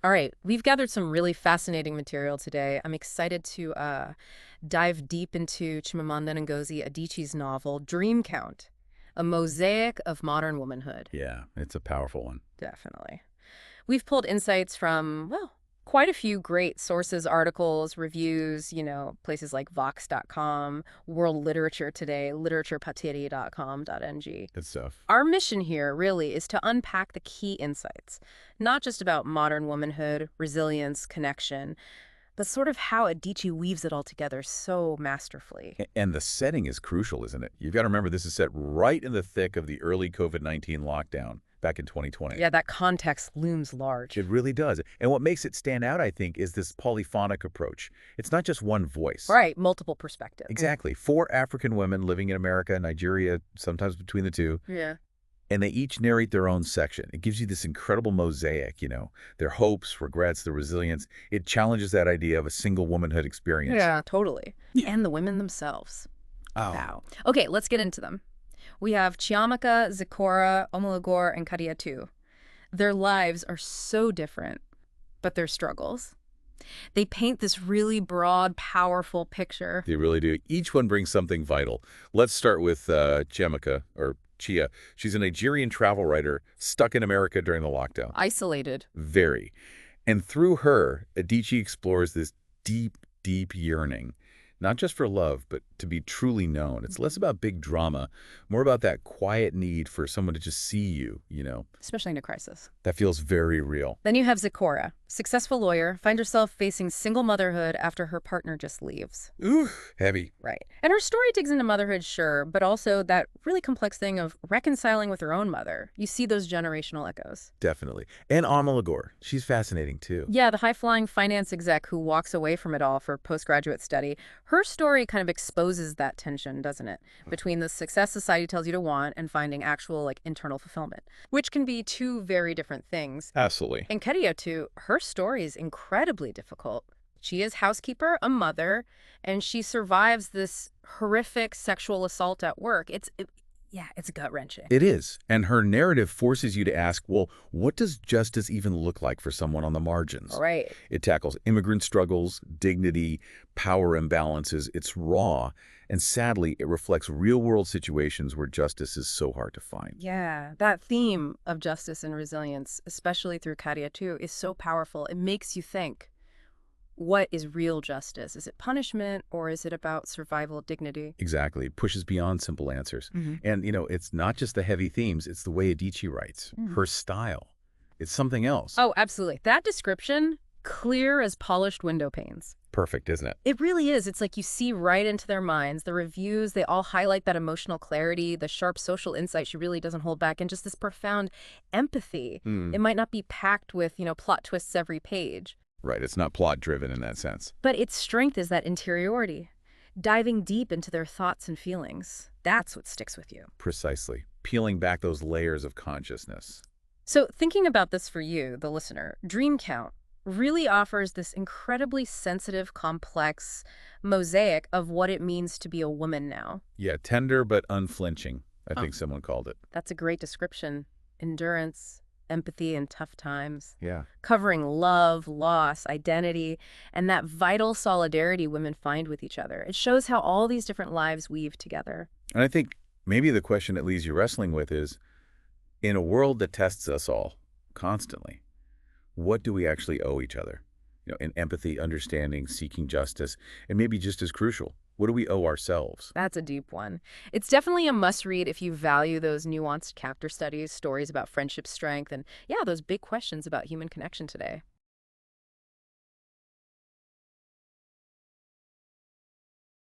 All right, we've gathered some really fascinating material today. I'm excited to dive deep into Chimamanda Ngozi Adichie's novel, Dream Count, a mosaic of modern womanhood. Yeah, it's a powerful one. Definitely. We've pulled insights from, well, quite a few great sources, articles, reviews, places like Vox.com, World Literature Today, literaturepatiri.com.ng. Good stuff. Our mission here really is to unpack the key insights, not just about modern womanhood, resilience, connection, but sort of how Adichie weaves it all together so masterfully. And the setting is crucial, isn't it? You've got to remember this is set right in the thick of the early COVID-19 lockdown back in 2020. Yeah, that context looms large. It really does. And what makes it stand out, I think, is this polyphonic approach. It's not just one voice. Right, multiple perspectives. Exactly. 4 African women living in America, Nigeria, sometimes between the two. Yeah. And they each narrate their own section. It gives you this incredible mosaic, their hopes, regrets, their resilience. It challenges that idea of a single womanhood experience. Yeah, totally. Yeah. And the women themselves. Oh. Wow. Okay, let's get into them. We have Chiamaka, Zikora, Omelogor, and Kadiatou. Their lives are so different, but their struggles. They paint this really broad, powerful picture. They really do. Each one brings something vital. Let's start with Chiamaka, or Chia. She's a Nigerian travel writer stuck in America during the lockdown. Isolated. Very. And through her, Adichie explores this deep, deep yearning, not just for love, but to be truly known. It's less about big drama, more about that quiet need for someone to just see you, Especially in a crisis. That feels very real. Then you have Zikora, successful lawyer, finds herself facing single motherhood after her partner just leaves. Ooh, heavy. Right. And her story digs into motherhood, sure, but also that really complex thing of reconciling with her own mother. You see those generational echoes. Definitely. And Omelogor, she's fascinating too. Yeah, the high-flying finance exec who walks away from it all for postgraduate study. Her story kind of exposes that tension, doesn't it? Between the success society tells you to want and finding actual, internal fulfillment, which can be two very different things. Absolutely. And Kadiatou, her story is incredibly difficult. She is housekeeper, a mother, and she survives this horrific sexual assault at work. It's gut-wrenching. It is. And her narrative forces you to ask, well, what does justice even look like for someone on the margins? Right. It tackles immigrant struggles, dignity, power imbalances. It's raw. And sadly, it reflects real-world situations where justice is so hard to find. Yeah, that theme of justice and resilience, especially through Kadiatou, is so powerful. It makes you think, what is real justice? Is it punishment, or is it about survival dignity? Exactly. It pushes beyond simple answers. And, it's not just the heavy themes. It's the way Adichie writes. Her style. It's something else. Oh, absolutely. That description, clear as polished window panes. Perfect, isn't it? It really is. It's like you see right into their minds. The reviews, they all highlight that emotional clarity, the sharp social insight she really doesn't hold back, and just this profound empathy. It might not be packed with, plot twists every page. Right. It's not plot-driven in that sense. But its strength is that interiority, diving deep into their thoughts and feelings. That's what sticks with you. Precisely. Peeling back those layers of consciousness. So thinking about this for you, the listener, Dream Count really offers this incredibly sensitive, complex mosaic of what it means to be a woman now. Yeah, tender but unflinching, I think someone called it. That's a great description. Endurance, empathy in tough times. Yeah. Covering love, loss, identity, and that vital solidarity women find with each other. It shows how all these different lives weave together. And I think maybe the question that leaves you wrestling with is, in a world that tests us all constantly, what do we actually owe each other? In empathy, understanding, seeking justice, and maybe just as crucial, what do we owe ourselves? That's a deep one. It's definitely a must-read if you value those nuanced character studies, stories about friendship strength, and, yeah, those big questions about human connection today.